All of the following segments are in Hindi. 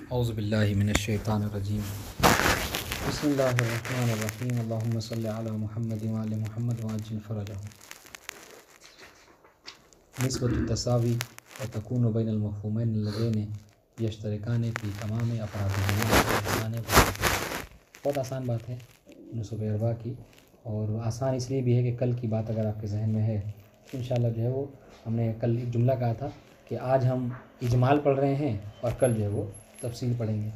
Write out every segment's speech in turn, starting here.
औज़ुबिल्लाहि मिनश्शैतानिर्रजीम बिस्मिल्लाहिर्रहमानिर्रहीम अल्लाहुम्मा सल्लि अला मुहम्मद व आलि मुहम्मद व अज्जिल फ़रजहum। निस्बतुत तसावी व तकूनु बैनल मफ़हूमैन अल्लज़ैनि यश्तरिकानि फ़ी तमामि अफ़रादिल। बहुत आसान बात है नस्ब अरबा की, और आसान इसलिए भी है कि कल की बात अगर आपके जहन में है तो इंशाअल्लाह जो है वो, हमने कल एक जुमला कहा था कि आज हम इजमाल पढ़ रहे हैं और कल जो है वो तफसील पढ़ेंगे।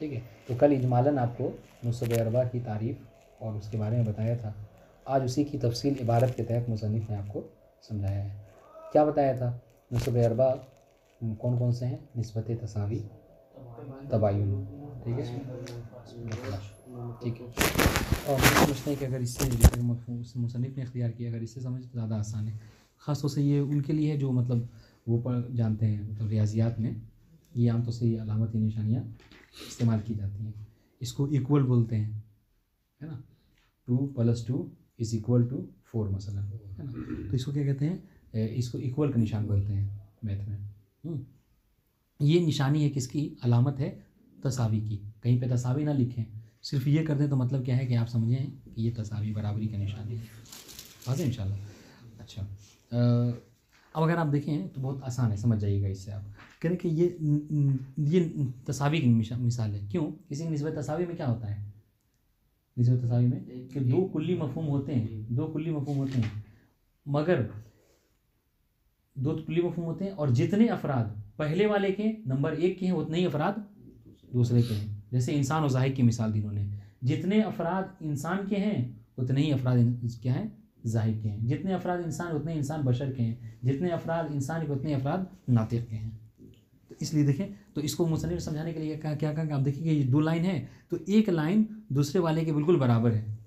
ठीक है, तो कल इजमालन आपको नस्ब अरबा की तारीफ़ और उसके बारे में बताया था। आज उसी की तफसील इबारत के तहत मुसन्निफ़ ने आपको समझाया है। क्या बताया था? नस्ब अरबा कौन कौन से हैं? निस्बत तसावी, तबायुन। ठीक है, ठीक है। और हम समझते हैं कि अगर इससे मुसन्निफ़ ने इख्तियार किया, अगर इससे समझ तो ज़्यादा आसान है। ख़ास तौर से ये उनके लिए है जो मतलब वो पढ़ जानते हैं, मतलब रियाजियात में ये आम तौर से ये अलामती निशानियाँ इस्तेमाल की जाती हैं। इसको इक्वल बोलते हैं, है ना। 2 + 2 = 4 मसलन, है ना। तो इसको क्या कहते हैं? इसको इक्वल का निशान बोलते हैं मैथ में। ये निशानी है किसकी? अलामत है तसावी की। कहीं पे तसावी ना लिखें, सिर्फ ये कर दें तो मतलब क्या है कि आप समझें कि ये तसावी बराबरी का निशानी है। वाज़ेह इंशाल्लाह। अच्छा, अब अगर आप देखें तो बहुत आसान है, समझ जाइएगा इससे आप। कह रहे कि ये तसावी की मिसाल है। क्यों? किसी की निस्बत तसावी में क्या होता है? निस्बत तसावी में कि दो कुल्ली मफहूम होते हैं, मगर दो कुल्ली मफहूम होते हैं और जितने अफराद पहले वाले के नंबर 1 के हैं उतने ही अफराद दूसरे के हैं। जैसे इंसान और ज़ाहिद की मिसाल दी इन्होंने। जितने अफराद इंसान के हैं उतने ही अफराद क्या हैं? ज़ाहिद के हैं। जितने अफराद इंसान उतने इंसान बशर के हैं। जितने अफराद इंसान के उतने अफराद नातिक़ के हैं। तो इसलिए देखें, तो इसको मुसन्निफ़ समझाने के लिए क्या कहा कि आप देखिए कि ये 2 लाइन है, तो एक लाइन दूसरे वाले के बिल्कुल बराबर है।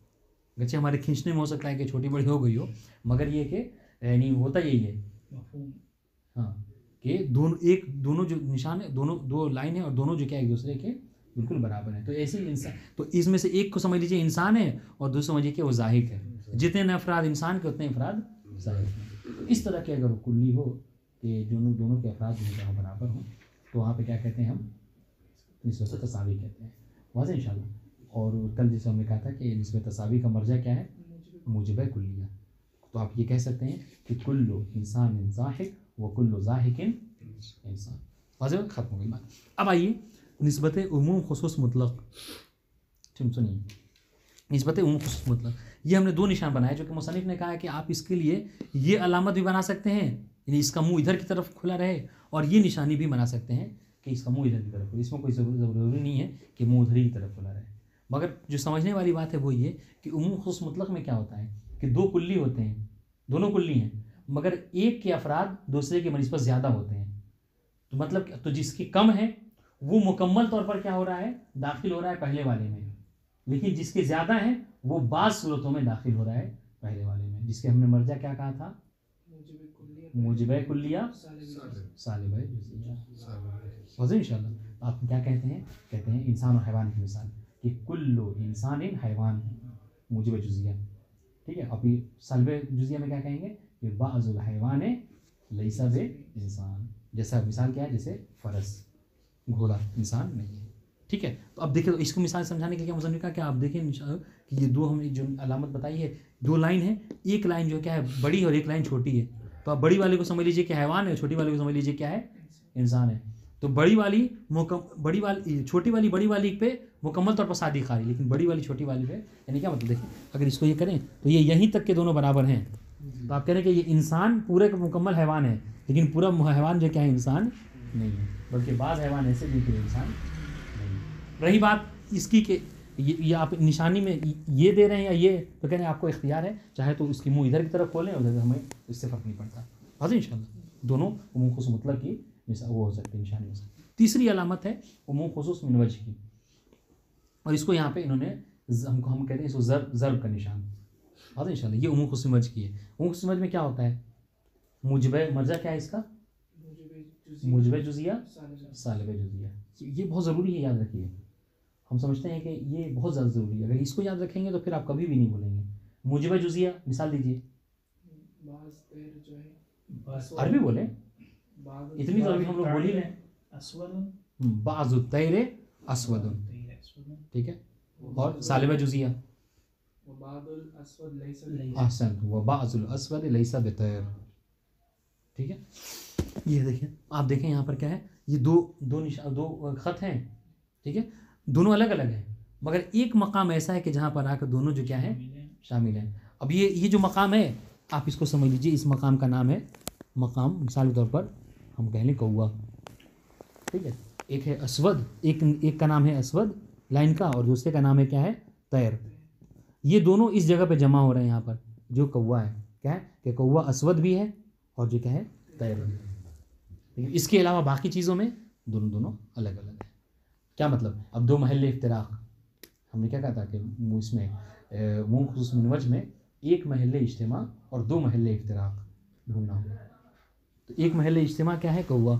बच्चे हमारे खींचने में हो सकता है कि छोटी बड़ी हो गई हो, मगर ये कि यानी होता यही है। हाँ, कि दोनों जो निशान है, दोनों 2 लाइन है और दोनों जो क्या एक दूसरे के बिल्कुल बराबर है। तो ऐसे ही इंसान, तो इसमें से एक को समझ लीजिए इंसान है और दूसरा समझिए कि वो ज़ाहिद है। जितने अफराद इंसान के उतने अफराद ज़ाहिद हैं। तो इस तरह के अगर कुल्ली हो कि दोनों के अफराद जो है बराबर हों, तो वहाँ पे क्या कहते हैं? हम निस्बत तसावी कहते हैं। वाज़ेह इंशाल्लाह। और कल जैसे हमने कहा था कि निस्बत तसावी का मर्जा क्या है? मूजिब कुल्लिया। तो आप ये कह सकते हैं कि कुल्लु इंसान ज़ाहिक व कुल्लु ज़ाहिकिन इंसान। वाज़ेह, ख़त्म हो गई बात। अब आइए निस्बत उमूम खुसूस मुतलक। सुनिए, निस्बत उमूम खुसूस मुतलक, ये हमने 2 निशान बनाए जो कि मुसन्निफ़ ने कहा है कि आप इसके लिए ये अलामत भी बना सकते हैं, यानी इसका मुँह इधर की तरफ खुला रहे, और ये निशानी भी बना सकते हैं कि इसका मुँह इधर की तरफ हो। इसमें कोई ज़रूरी नहीं है कि मुँह उधर की तरफ खुला रहे। मगर जो समझने वाली बात है वो ये कि उमूम खुसूस मुतलक में क्या होता है कि 2 कुल्ली होते हैं, दोनों कुल्ली हैं, मगर एक के अफराद दूसरे के बनिस्बत ज़्यादा होते हैं। तो मतलब तो जिसकी कम है वो मुकम्मल तौर पर क्या हो रहा है? दाखिल हो रहा है पहले वाले में। लेकिन जिसके ज़्यादा है वो बाज़ सूरतों में दाखिल हो रहा है पहले वाले में, जिसके हमने मर्जा क्या कहा था? मूजिब कुल्लिया सालिब जुज़िया। वाज़ेह इंशाल्लाह। आप क्या कहते हैं? कहते हैं इंसान और हैवान की मिसाल कि कुल्लु इंसान हैवान मूजिब जुज़िया। ठीक है, अभी सालिब जुज़िया में क्या कहेंगे कि बाज़ुल हैवान लैसा बे इंसान। जैसा मिसाल क्या है? जैसे फ़रस, घोड़ा इंसान नहीं है। ठीक है, तो अब देखिए, तो इसको मिसाल समझाने के लिए मुसन्निफ़ का क्या, आप देखें कि ये 2 हमने जो अलामत बताई है, 2 लाइन है, एक लाइन जो क्या है बड़ी और एक लाइन छोटी है। तो आप बड़ी वाले को समझ लीजिए कि हैवान है, छोटी वाले को समझ लीजिए क्या है? इंसान है। तो छोटी वाली बड़ी वाली पे मुकम्मल तौर पर सादिक़ आ रही, लेकिन बड़ी वाली छोटी वाली पे, यानी क्या मतलब? देखिए, अगर इसको ये करें तो ये यहीं तक के दोनों बराबर हैं। तो आप कह रहे हैं कि ये इंसान पूरे का मुकम्मल हैवान है, लेकिन पूरा हैवान जो क्या है? इंसान नहीं है, बल्कि बाज़ हैवान ऐसे जिनके इंसान नहीं। रही बात इसकी कि ये आप निशानी में ये दे रहे हैं या ये, तो कह रहे हैं आपको इख्तियार है, चाहे तो उसकी मुँह इधर की तरफ खोलें, उधर हमें इससे फ़र्क नहीं पड़ता। वाज़ेह इंशाल्लाह। दोनों उमूम खुसूस मुतलक की वो हो सकती है, निशानी हो सकती है। तीसरी अलामत है उमूम खुसूस मिन वजह की, और इसको यहाँ पे इन्होंने हम कहते हैं इसको ज़र्ब का निशान। वाज़ेह इंशाल्लाह। ये उमूम खुसूस मिन वजह की है। उमूम खुसूस मिन वजह में क्या होता है? मूजिब मर्जा क्या है इसका? मूजिब जुज़िया सालिब जुज़िया। ये बहुत ज़रूरी है, याद रखिए। हम समझते हैं कि ये बहुत ज़्यादा ज़रूरी है। अगर इसको याद रखेंगे तो फिर आप कभी भी नहीं भूलेंगे। मूजिब जुज़िया मिसाल दीजिए। अरबी बोले, इतनी तो अरबी हम लोग बोल ही लें। बाज़ु तैरे अस्वदुन, ठीक है। और सालिबा जुजिया अहसन व बाज़ुल अस्वद लैसा बितैर, ठीक है। ये देखिए, आप देखें यहाँ पर क्या है, ये दो ख़त हैं, ठीक है। दोनों अलग अलग हैं, मगर एक मकाम ऐसा है कि जहाँ पर आकर दोनों जो क्या है शामिल हैं। अब ये जो मकाम है आप इसको समझ लीजिए, इस मकाम का नाम है मकाम, मिसाल के तौर पर हम कह लें कौवा, ठीक है। एक है अस्वद, एक का नाम है अस्वद लाइन का, और दूसरे का नाम है क्या है तैर। ये दोनों इस जगह पे जमा हो रहे हैं यहाँ पर। जो कौवा है क्या है कि कौवा अस्वद भी है और जो क्या है तैर भी है, लेकिन इसके अलावा बाकी चीज़ों में दोनों अलग अलग है। क्या मतलब, अब दो महल्ले इफ्तिराक, हमने क्या कहा था कि इसमें मुँह खुसूस मिनवज में एक महल्ले इज्तिमा और दो महल्ले इफ्तिराक ढूंढना होगा। तो एक महल्ले इज्तिमा क्या है कौवा,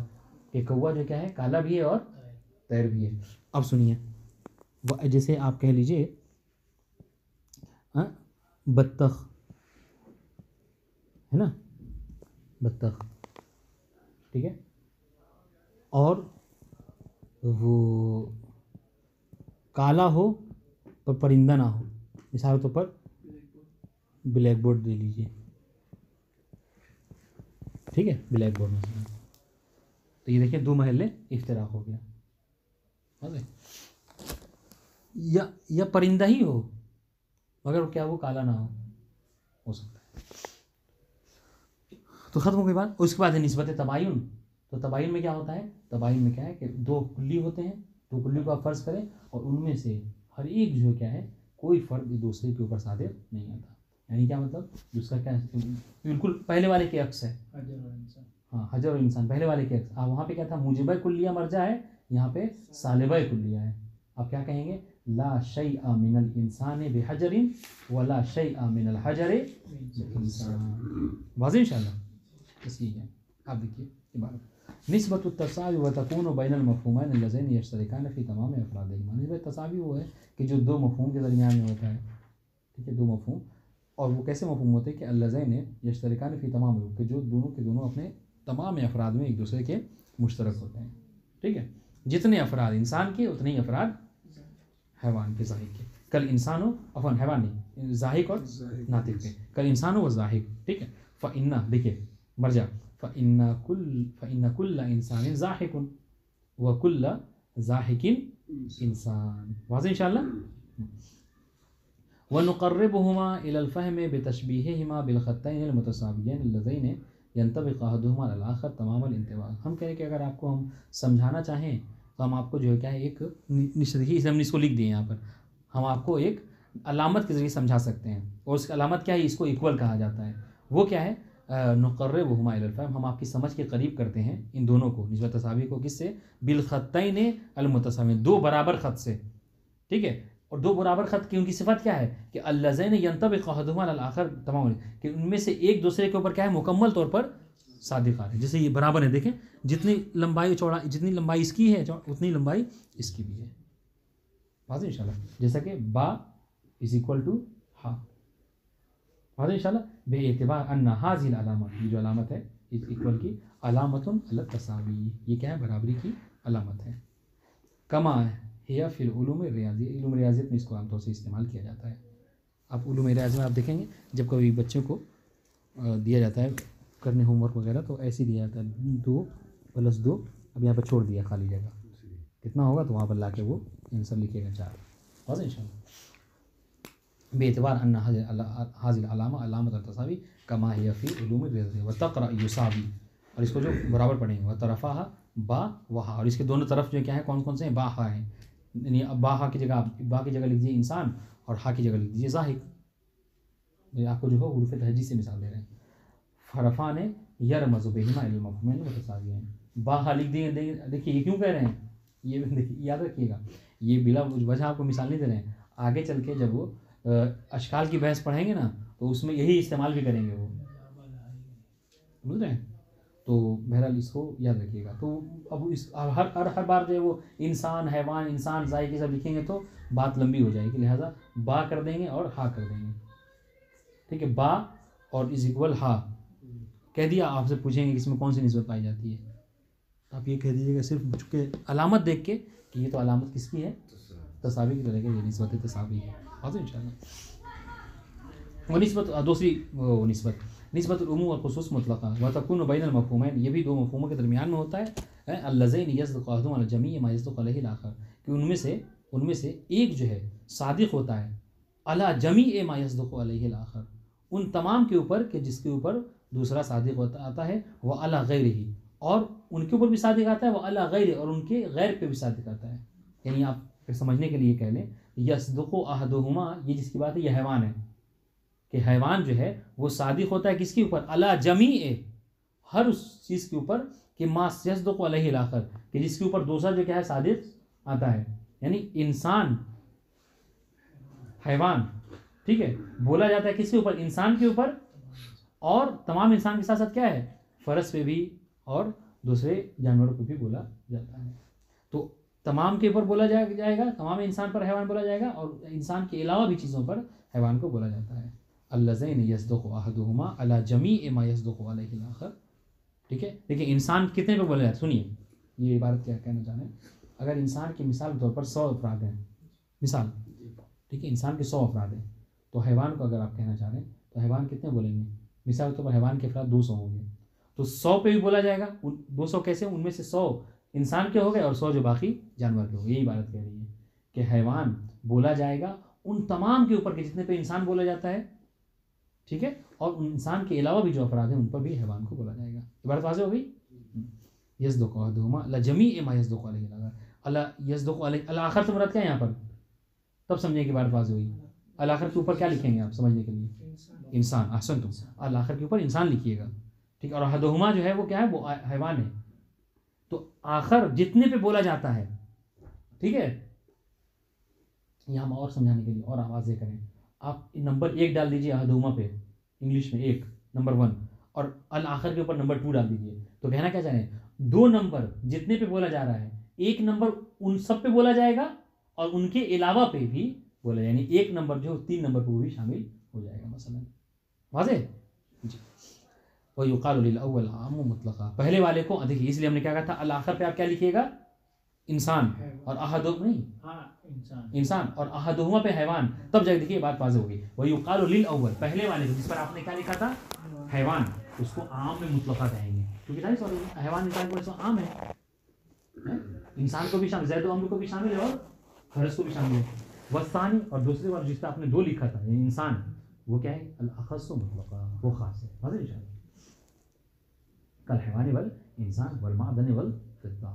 कि कौवा जो क्या है काला भी है और तैर भी है। अब सुनिए, जैसे आप कह लीजिए बत्तख है ना, बत्तख, ठीक है, और वो काला हो पर परिंदा ना हो, मिसाल के तौर पर ब्लैक बोर्ड दे लीजिए, ठीक है, ब्लैक बोर्ड में। तो ये देखिए दो महल्ले इफ्तिराक हो गया, या परिंदा ही हो मगर क्या वो काला ना हो सकता है। तो ख़त्म हो गई बात। उसके बाद है निस्बत तबायुन। तो तबायुन में क्या होता है, तबायुन में क्या है कि दो कुल्ली होते हैं, दो कुल्ली को आप फ़र्ज़ करें और उनमें से हर एक जो क्या है कोई फ़र्क दूसरे के ऊपर सादिर नहीं आता। यानी क्या मतलब, जिसका क्या बिल्कुल पहले वाले के अक्स है, हाँ हजर और इंसान पहले वाले के अक्स। वहाँ पे क्या था, मुजिब कुल्लिया मर्जा है, यहाँ पे सालिब कुल्लिया है। आप क्या कहेंगे, ला शैअ मिनल इंसान बिहजरिन वला शैअ मिनल हजरि बिइंसान। वाज़ेह इंशाअल्लाह। इसलिए है, आप देखिए इबारत निस्बतु तसावी व तकूनु बैनल मफ़हूमैन अल्लज़ैन यश्तरिकान फ़ी तमाम अफ़रादिहिमा। निस्बत तसावी वो है कि जो दो मफ़हूम के दरमियान में होता है, ठीक है, दो मफ़हूम, और वो कैसे मफ़हूम होते हैं कि अल्लज़ैन यश्तरिकान फ़ी तमाम, कि जो दोनों के दोनों अपने तमाम अफ़राद में एक दूसरे के मुश्तरक होते हैं, ठीक है। जितने अफ़राद इंसान के उतने ही अफ़राद हैवान के, ज़ाहिक के। कल इंसान हो, अफन हैवान नहीं, ज़ाहिक और नातिक के, कल इंसान हो व ज़ाहिक, ठीक है। फ़इन्ना, देखिए मर्जा, फ़इन्ना कुल्ला इंसान ज़ाहिकुन व कुल्ला ज़ाहिकिन इंसान। वाज़ेह इंशाअल्लाह। व नुक़र्रिबुहुमा इलल फ़हम बितशबीहिहिमा बिल ख़त्तैन अल मुतसावियैन अल्लज़ैन यंतबिक़ु अहदुहुमा अलल आख़र तमामल इंतिबाक़। हम कह रहे हैं कि अगर आपको हम समझाना चाहें तो हम आपको जो है क्या है एक निश्चित, हमने इसको लिख दिए यहाँ पर, हम आपको एक अलामत के ज़रिए समझा सकते हैं, और उसकी अलामत क्या है, इसको इक्वल कहा जाता है। वो क्या है, नुक़र्रिबुहुमा इलल फ़हम, हम आपकी समझ के करीब करते हैं इन दोनों को, निस्बत तसावी को, किससे, बिल ख़त्तैन अल मुतसावियैन, दो बराबर ख़त से, ठीक है। और दो बराबर ख़त की उनकी सिफत क्या है कि अल्लज़ैन यंतबिक़ु अहदुहुमा अलल आख़र तमाम, कि उनमें से एक दूसरे के ऊपर क्या है मुकम्मल तौर पर सादिक़ है। जैसे ये बराबर है, देखें जितनी लंबाई चौड़ा, जितनी लंबाई इसकी है उतनी लंबाई इसकी भी है। वाज़ेह इंशाअल्लाह। जैसा कि बा इज़ इक्वल टू हा, वाज़ेह इंशाअल्लाह। बेएतिबार अन्ना हाज़िल अलामत, ये जो अलामत है इज़ इक्वल की अलामतुन अल तसावी, ये क्या है बराबरी की अलामत है। कमा हिया फिल उलूम रियाज़ी, उलूम रियाज़ियत में इसको आमतौर से इस्तेमाल किया जाता है। आप उलूम रियाज़ में आप देखेंगे जब कभी बच्चों को दिया जाता है करने होमवर्क वगैरह, तो ऐसे ही दिया जाता है 2 + 2, अब यहाँ पर छोड़ दिया खाली जगह, कितना होगा तो वहाँ पर ला के वो आंसर लिखेगा 4। वाज़ेह इंशाअल्लाह। बेएतिबार अन्ना हाज़िल अलामा अलामत तसावी कमा हिया फी उलूम रियाज़ी व तक़रा युसावी, और इसको जो बराबर पढ़ेंगे व तरफ़ाहा बा वहा, और इसके दोनों तरफ जो क्या है कौन कौन से हैं, बा हा हैं। यानी बा हा की जगह, बा की जगह लिख दीजिए इंसान और हा की जगह लिख दीजिए ज़ाहिक। आपको जो है हुरूफ़ तहजी से मिसाल दे रहे हैं। फ़रफ़ान यरमज़ु बिहिमा इलल मफ़हूमैन मुतसावियैन, बा हा लिख देंगे। देखिए ये क्यों कह रहे हैं, ये देखिए याद रखिएगा, ये बिला वजह आपको मिसाल नहीं दे रहे हैं। आगे चल के जब वो अशकाल की बहस पढ़ेंगे ना तो उसमें यही इस्तेमाल भी करेंगे वो, समझ रहे हैं। तो बहरहाल इसको याद रखिएगा। तो अब इस हर बार जो है वो इंसान हैवान इंसान ज़ाहिक ये सब लिखेंगे तो बात लंबी हो जाएगी, लिहाजा बा कर देंगे और हा कर देंगे, ठीक है। बा और इज़ इक्वल हा कह दिया, आपसे पूछेंगे कि इसमें कौन सी निस्बत पाई जाती है, आप ये कह दीजिएगा सिर्फ चूँकि अलामत देख के कि ये तो अलामत किसकी है, तसावी की, तो लगे ये निस्बत तसावी है। आज इंशाल्लाह वो निस्बत दूसरी वो निस्बत उमूम और खुसूस मुतलक़ा व तकून बैनल मफ़हूमैन, ये भी दो मफ़हूमों के दरमियान में होता है। अल्लज़ैन यस्दक़ु अहदुहुम अला जमीअ मा यस्दक़ु अलैहि आखर, कि उनमें से एक जो है सादिक़ होता है अला जमीअ मा यस्दक़ु अलैहि आखर, उन तमाम के ऊपर कि जिसके ऊपर दूसरा सादिक़ आता है, वह अला गैरिही, और उनके ऊपर भी सादिक़ आता है, वह अला गैरि, और उनके गैर पे भी सादिक़ आता है। यानी आप समझने के लिए कह लें यस्दक़ु अहदुहुमा, ये जिसकी बात है ये हैवान है, कि हैवान जो है वो सादिक़ होता है किसके ऊपर, अला जमीअ, हर उस चीज़ के ऊपर, कि मा यस्दक़ु अलैहि आखर, कि जिसके ऊपर दूसरा जो क्या है सादिक़ आता है। यानी इंसान हैवान, ठीक है, बोला जाता है किसके ऊपर, इंसान के ऊपर, और तमाम इंसान के साथ साथ क्या है, फरस पे भी और दूसरे जानवरों पे भी बोला जाता है। तो तमाम के ऊपर बोला जाएगा, तमाम इंसान पर हैवान बोला जाएगा, और इंसान के अलावा भी चीज़ों पर हैवान को बोला जाता है। अल्लज़ैन यस्दक़ु अहदुहुमा अला जमीअ मा यस्दक़ु अलैहि आखर, ठीक है। देखिए इंसान कितने पे बोला जाता है, सुनिए ये इबारत क्या कहना चाह रहे हैं। अगर इंसान की मिसाल के तौर पर 100 अफराद हैं, मिसाल, ठीक है, इंसान के 100 अफराद हैं, तो हैवान को अगर आप कहना चाह रहे हैं तो हैवान कितने बोलेंगे, मिसाल के तौर पर हैवान के अफराद 200 होंगे, तो 100 पे भी बोला जाएगा। 200 कैसे, उनमें से 100 इंसान के हो गए और 100 जो बाकी जानवर के हो गए। यही इबारत कह रही है कि हैवान बोला जाएगा उन तमाम के ऊपर के जितने पे इंसान बोला जाता है, ठीक है, और उन इंसान के अलावा भी जो अपराध हैं उन पर भी हैवान को बोला जाएगा। इबारत वाज़ेह हो गई। यस्दक़ु अहदुहुमा अला जमीअ मा यस्दक़ु अलैहि आखर, अला यस्दक़ु अलैहि, अल आखर से मुराद क्या है यहाँ पर, तब समझिए कि बात वाज़ेह हुई। अल आखर के ऊपर क्या लिखेंगे आप समझने के लिए, इंसान, अहसन तुम, अल आखर के ऊपर इंसान लिखिएगा, ठीक, और अहदुहुमा जो है वो क्या है, वो हैवान है। तो आखर जितने पे बोला जाता है, ठीक है, यहाँ और समझाने के लिए और आवाज़ें करें, आप नंबर 1 डाल दीजिए अहदुहुमा पे, इंग्लिश में 1 नंबर 1, और अल आखर के ऊपर नंबर 2 डाल दीजिए। तो कहना क्या चाह रहे हैं, 2 नंबर जितने पे बोला जा रहा है, 1 नंबर उन सब पे बोला जाएगा और उनके अलावा पे भी बोला, यानी 1 नंबर जो 3 नंबर पर वो भी शामिल हो जाएगा मसलन। वाज़ेह जी। वह युक़ालु लिल अव्वल आम्मु मुतलक़ा, पहले वाले को अधिक, इसलिए हमने क्या कहा था, अल आखर पे आप क्या लिखिएगा, इंसान, और इंसान और अहदुहुमा पे हैवान, तब जाके देखिए बात वाज़ेह होगी। वह युक़ालु लिल अव्वल, पहले वाले को जिस पर आपने क्या लिखा था हैवान, उसको आम में मुतलक़ा कहेंगे, क्योंकि सारी सॉरी हैवान इंसान को आम है, इंसान को भी शामिल, ज़ैद व अम्र को भी शामिल है और फरस को भी शामिल है। वस्तानी, और दूसरे बार जिस पर आपने 2 लिखा था इंसान, वो क्या है, अल अख़स्सु मुतलक़ा, वो खास है। वाज़ेह इंशाअल्लाह, कल हैवानी वल इंसान वल मादन वल फ़िद्दा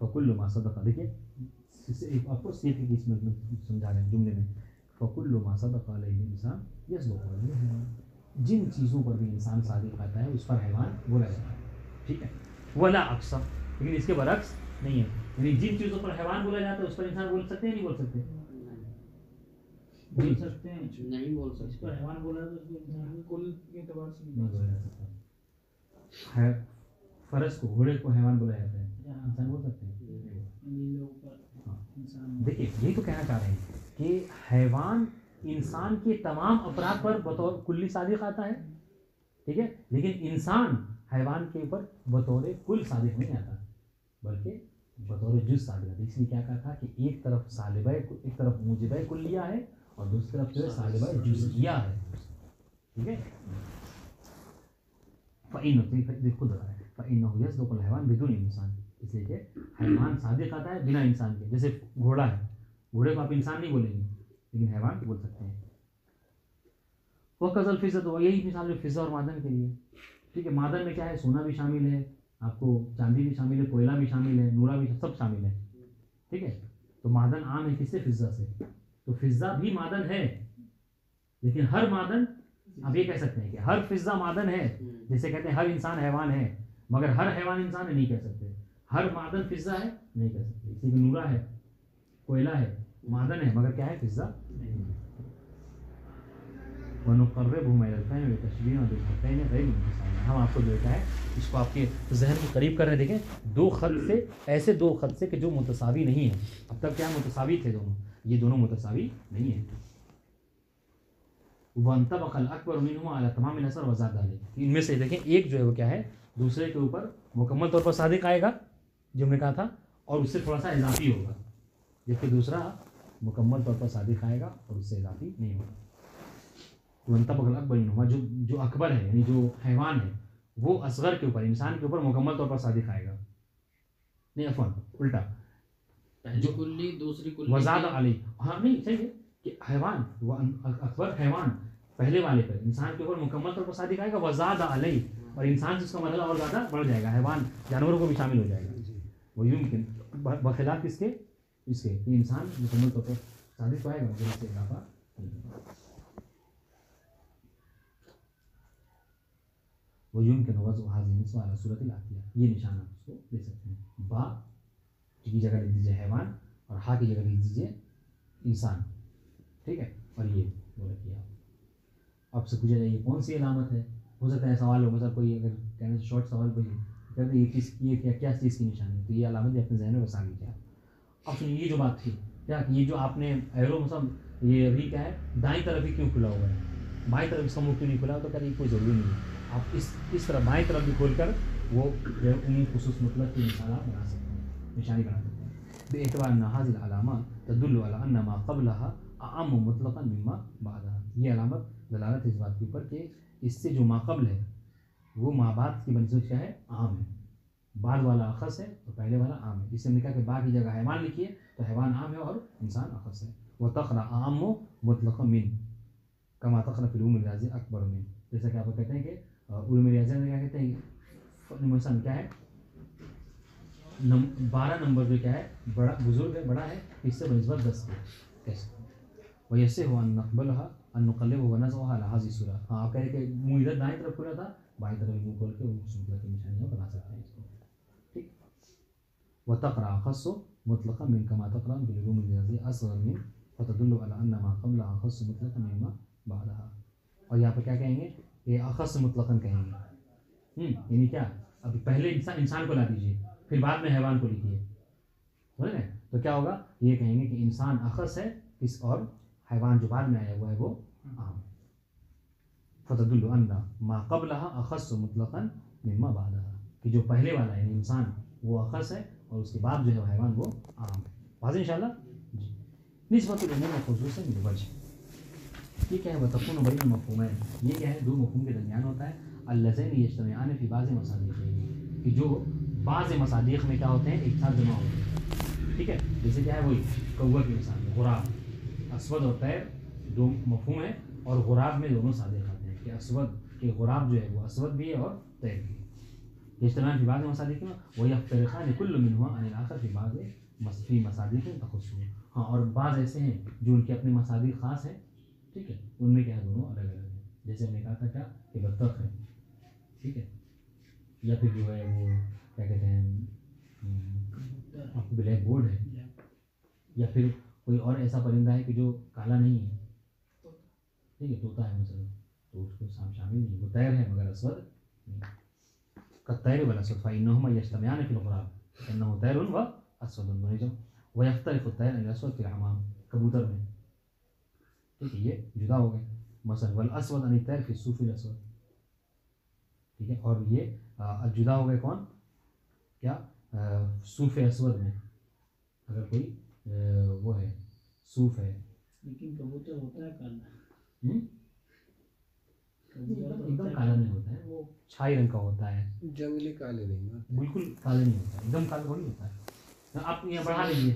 फ़कुल्लु मा सदक़ा, देखिए आपको सीख की इसमें समझा रहे हैं जुमले में, फ़कुल्लु मा सदक़ा अलैहि इंसान यस्दक़ु अलैहि, जिन चीज़ों पर भी इंसान सादिक़ आता है उस पर हैवान बोला जाता है, ठीक है। वला अक्सर, लेकिन इसके बरक्स नहीं है, यानी जिन चीज़ों पर हैवान बोला जाता है उस पर इंसान बोल सकते हैं, नहीं बोल सकते, बोल सकते हैं, नहीं बोल सकते, इस पर हैवान बोला तो इंसान कुल के एतबार से नहीं बोला जा सकता है। फरस को, घोड़े को हैवान बोला जाता है, इंसान बोल सकते हैं। देखिए यही तो कहना चाह रहे हैं कि हैवान इंसान के तमाम अपराध पर बतौर कुल्ली सादिक़ आता है, ठीक है, लेकिन इंसान हैवान के ऊपर बतौर कुल सादिक़ नहीं आता, बल्कि बतौर जुज़ सादिक़ आता है। इसलिए क्या कहा था कि एक तरफ सालिबा, एक तरफ मूजिबा कुल्लिया है और दूसरी तरफ जो है सालिबा जुज़िया है, ठीक है। खुद रहा है फ़इन्नहु यस्दक़ुल हैवान बिदून इंसान, इसलिए कि हैवान सादिक़ आता है बिना इंसान के। जैसे घोड़ा है, घोड़े को आप इंसान नहीं बोलेंगे लेकिन हैवान बोल सकते हैं। वह कज़ल फ़िज़्ज़त, यही मिसाल है फ़िज़्ज़ा और मादन के लिए, ठीक है। मादन में क्या है, सोना भी शामिल है, आपको चांदी भी शामिल है, कोयला भी शामिल है, नूरा भी, सब शामिल है, ठीक है। तो मादन आम है किससे, फ़िज़्ज़ा से, तो फ़िज़्ज़ा भी मादन है, लेकिन हर मादन, आप ये कह सकते हैं कि हर फ़िज़्ज़ा मादन है, जैसे कहते हैं हर इंसान हैवान है, मगर हर हैवान इंसान है नहीं कह सकते, हर मादन फ़िज़्ज़ा है नहीं कह सकते। इसी में नूरा है, कोयला है, मादन है, मगर क्या है, फ़िज़्ज़ा नहीं है। वनुक़र्रिबुहु इलल फ़हमी व तशबीह बिल ख़त्तैन ग़ैर मुतसावियैन, हम आपको जो है इसको आपके जहन के करीब कर रहे हैं। देखें 2 ख़त से, ऐसे 2 ख़त से कि जो मुतसावी नहीं है, अब तक क्या मुतसावी थे दोनों, ये दोनों मुतसावी नहीं है। वंतबक़ल अकबर मिनहुमा अला तमामिल असर व ज़ादा अलैह, इनमें से देखें एक जो है वो क्या है, दूसरे के ऊपर मुकम्मल तौर पर सादिक़ आएगा, जो हमने कहा था, और उससे थोड़ा सा इजाफी होगा, जबकि दूसरा मुकम्मल तौर पर सादिक आएगा और उससे इजाफी नहीं होगा। तो अंतबकल अकबर इनुमा, जो अकबर है यानी जो हैवान है वो असगर के ऊपर, इंसान के ऊपर मुकम्मल तौर पर सादिक आएगा, नहीं अफवान उल्टा, पहली कुल्ली दूसरी कुल्ली वज़ाद अली, हाँ नहीं सही है कि हैवान वो अकबर हैवान पहले वाले पर, इंसान के ऊपर मुकम्मल तौर पर सादिक आएगा, वज़ाद अली, और इंसान से उसका मरहला और ज़्यादा बढ़ जाएगा, हैवान जानवरों को भी शामिल हो जाएगा। वो युमकिन बखिलाफ इसके कि इंसान मुकम्मल तौर पर सादिक आएगा मगर इससे इजाफा नहीं होगा। वो युमकिन वज़्उ हाज़िहि निस्बा अला सूरतिल आतिया, ये निशान आप उसको दे सकते हैं। बा की जगह लिख दीजिए हैवान और हा की जगह लिख दीजिए इंसान, ठीक है, और ये वो रखिए आप। आपसे पूछा जाए ये कौन सी अलामत है, हो सकता है सवाल हो, मतलब कोई अगर कहने से शॉर्ट सवाल कोई कहते ये किस ये क्या चीज़ की निशानी है, तो ये अलामत अपने जहन में बसा लीजिए आप। अब सुनिए ये जो बात थी क्या, ये जो आपने एरो मतलब ये अभी क्या है, दाईं तरफ ही क्यों खुला हुआ है, बाईं तरफ इसका मुँह क्यों नहीं खुला, तो कहते ये कोई ज़रूरी नहीं है, आप इस तरफ बाईं तरफ भी खोल कर वो उम्म खुसूस मतलब की निशाना बना सकते हैं, निशानी बना सकते हैं। बेएतबार हाज़िल अलामा तदुल्लु अला अन्ना मा क़ब्लहा अअम्मु मुतलक़न मिम्मा बअदहा, ये अलामत दलालत इस बात के ऊपर कि इससे जो माक़ब्ल है वो माबाद की बनिस्बत क्या है, आम है, बाद वाला अखस है और पहले वाला आम है। इससे हमने कहा कि बा की जगह हैवान लिखिए तो हैवान आम है और इंसान अखस है। वह तक़रा आम्मु मुतलक़न मिन कमा तक़रा फ़िल उलूम रियाज़ी अकबर मिन, जैसा कि आप कहते हैं कि उलूम रियाज़ी में क्या कहते हैं, मसलन क्या है 12 नंबर जो क्या है बड़ा बुजुर्ग है, बड़ा है, इससे बनिस्बत 10 के कैसे वह ऐसे हुआ नकबलहा अनुकल्लिब व नज़अहा अला हाज़िहि सूरा। हाँ आप कह रहे कि मुँह इधर दाईं तरफ खुला था, बाईं तरफ मुँह खोल के उस मतलब की निशानियाँ बना सकते हैं इसको, ठीक। व तक़रा अख़स्सु मुतलक़न मिन कमा तक़रा फ़िल उलूम रियाज़ी असग़र मिन फ़तदुल्लु अला अन्ना मा क़ब्लहा अख़स्सु मुतलक़न मिम्मा बअदहा। और यहाँ पर क्या कहेंगे, ये अख़स्स मुतलक़न कहेंगे, यानी क्या, अभी पहले इंसान को ला दीजिए फिर बाद में हैवान को लिखिए, समझ रहे, तो क्या होगा, ये कहेंगे कि इंसान अख़स है इस, और हैवान जो बाद में आया हुआ है वो आम। फ़तदुल्लु अन्ना मा क़ब्लहा अख़स्सु मुतलक़न मिम्मा बअदहा, कि जो पहले वाला है इंसान वो अख़स है और उसके बाद जो है हैवान वो आम है। वाज़ेह इंशाअल्लाह जी। निस्बतुल उमूम व ख़ुसूसन बिल वजह, ये क्या है, वतकुनु बैनल मफ़हूमैन, ये क्या है, दो मफ़हूम के दरमियान होता है, अल्लज़ैनि यज्तमिआन फ़ी बाज़ि मसादिक़, कि जो बाज़ मसादिक़ में क्या होते हैं, एक साथ जमा होते हैं, ठीक है, जैसे क्या है वही कौवा की मिसाल में, गुराब, अस्वद और तैर दो मफ़हूम है, और गुराब में दोनों सादिक़ आते हैं कि अस्वद के गुराब जो है वो अस्वद भी है और तैर भी है। यज्तमिआन फ़ी बाज़ि मसादिक़ में व यफ़्तरिक़ान कुल्लु मिनहुमा अनिल आख़र फ़ी मसादिक़ तख़ुस्सुहु, हाँ और बाज़ ऐसे हैं जो उनके अपने मसादिक़ ख़ास हैं, ठीक है, उनमें क्या है दोनों अलग अलग हैं। जैसे हमने कहा था क्या कि बत्तख है, ठीक है, या फिर जो है वो क्या कहते हैं आपको ब्लैक बोर्ड है, या फिर कोई और ऐसा परिंदा है कि जो काला नहीं है, ठीक है, तोता है मतलब, तो उसको शामिल नहीं, वो तैर है मगर अस्वद नहीं। कत्तैर वल अस्वद फ़इन्नहुमा यज्तमिआन फ़िल ग़ुराब इन्नहु तैरुन व अस्वदुन व यख़्तलिफ़ु तैर अनिल अस्वद फ़िल हमाम, कबूतर में, ठीक है, ये जुदा हो गए। मसलन वल अस्वद अनिल तैर फ़ी सूफ़िल अस्वद, ठीक है, और ये जुदा हो गए कौन, क्या सूफ़ अस्वद में, अगर कोई वो है सूफ़ है, लेकिन कबूतर होता है काला, एकदम काला नहीं होता है, वो छाई रंग का होता है, जंगली काले नहीं होते, बिल्कुल काले नहीं होता है, एकदम काला थोड़ी होता है। आप यहाँ बढ़ा लीजिए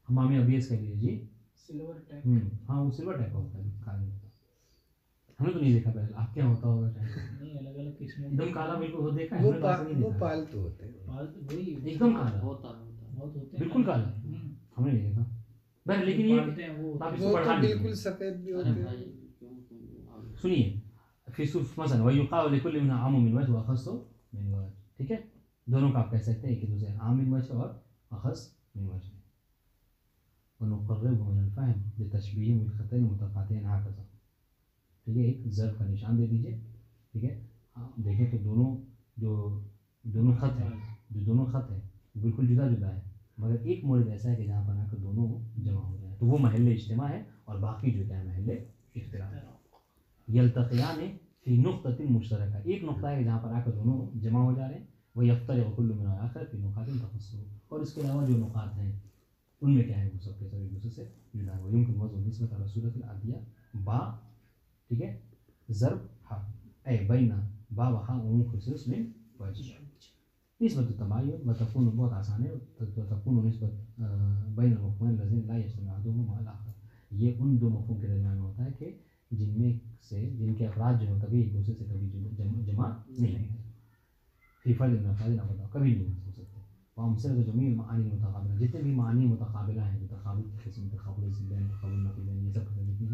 हमामे अबीस कह लीजिए, सिल्वर टाइप, हाँ वो सिल्वर टाइप का होता है, काला नहीं होता, हमने तो नहीं देखा पहले, आप क्या होता होगा शायद, नहीं अलग अलग किस्में, एकदम काला बिल्कुल हो देखा है, वो हमने तो आज तक नहीं देखा। पालतू होते हैं, वही एकदम काला होता बहुत होते हैं बिल्कुल काला, हमने नहीं देखा बहर, लेकिन ये पालते हैं वो, आप इसको वो बढ़ा तो लीजिए। बिल्कुल सफेद भी होते हैं। सुनिए फिर सूफ मसलन वयुक़ाल लिकुल्लि मिनहुमा आम मिन वजह व अख़स्स मिन वजह, ठीक है, दोनों का आप कह सकते हैं कि दूसरे आम मिन वजह और अख़स्स मिन वजह। वनुक़र्रिबु मिनल फ़हम लितशबीह बिल ख़तैन मुतक़ातिअन हकज़ा, ठीक है, एक ज़र्फ़ का निशान दे दीजिए, ठीक है, हाँ देखें तो दोनों ख़त हैं, जो दोनों ख़त है बिल्कुल जुदा जुदा है, मगर एक मोड़ ऐसा है कि जहाँ पर आकर दोनों जमा हो जाए तो वो महल इज्तिमा है, और बाकी जो क्या है महल इख्तिलाफ है। यल्तक़ियान फ़ी नुक़्ततिन मुश्तरका, एक नुक़्ता है जहाँ पर आकर दोनों जमा हो जा रहे हैं, वही अफ्तर वकुल्लु मिन आखिर फिर नुकातिन तफस्सुर, और इसके अलावा जो नुकात हैं उनमें क्या है वो सब के सब एक दूसरे से जुड़ा हुआ। यूं कि मौजूद निस्बत अला सूरत अदिया बा, ठीक है, ज़र्ब हा ए बैना बा व हा उम खुसूस में वजह निस्बत तबायुन व तकून बहुत आसान है, तो तकून निस्बत बैन मफ़हूमैन लज़ीन ला यजतमी अहदुहुमा मअल आखर, ये उन दो मफ़हूम के दरमियान होता है कि जिनमें से जिनके अफराद जो है कभी एक दूसरे से कभी जमा नहीं है, फी फ़र्द मिन अफ़राद अबदा कभी नहीं हो सकते। वअमसिलतु तो जमील मानी मुतक़ाबिला, जितने भी मानी मुतक़ाबिला हैं, तक़ाबुल की किस्म तक़ाबुल ज़िल्दैन तक़ाबुल नक़ीदैन ये सब जितने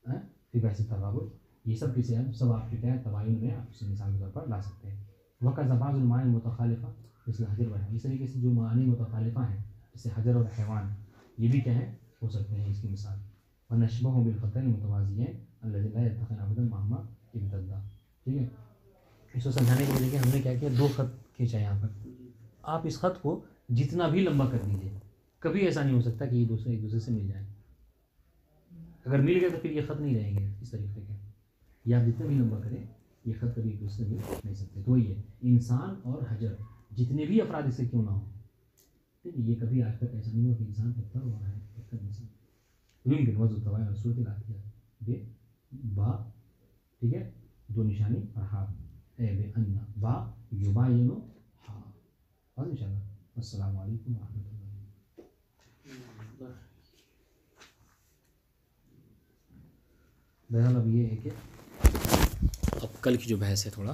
हैं फी बहस तक़ाबुल, ये सब किसे हैं सब आप क्या तबायुन में आप उसे मिसाल के तौर पर ला सकते हैं। वक़ज़ा बाज़ुल मानी मुतख़ालिफ़ा जैसे हजर व हैवान, इस तरीके से जो मानी मुतख़ालिफ़ा हैं जैसे हजर और हैवान ये भी क्या है हो सकते हैं इसकी मिसाल। व नशबहु बिल ख़तैन मुतवाज़ियैन अल्लज़ी ला यत्तख़िज़ अबदन महमा इम्तद्दा, ठीक है। इसको समझाने के लिए देखिए हमने क्या किया, दो ख़त खींचा यहाँ पर, आप इस ख़त को जितना भी लंबा कर दीजिए कभी ऐसा नहीं हो सकता कि ये दूसरे एक दूसरे से मिल जाए, अगर मिल गए तो फिर ये ख़त नहीं रहेंगे इस तरीके के, या आप जितना भी लंबा करें ये ख़त कभी एक दूसरे से मिल नहीं सकते। तो ये इंसान और हजर जितने भी अफराद इससे क्यों ना हो, ठीक है, ये कभी आज तक ऐसा नहीं हुआ कि इंसान पत्थर हो रहा है पत्थर इंसान युमकिन वज़्फ़ु तबायन और सूरत आतिया बे बा, ठीक है, दो निशानी और हा ए बे अन्ना बा युबायिनु हा। और इंशाअल्लाह अस्सलामु अलैकुम व रहमतुल्लाह। बहरहाल अब ये है कि अब कल की जो बहस है थोड़ा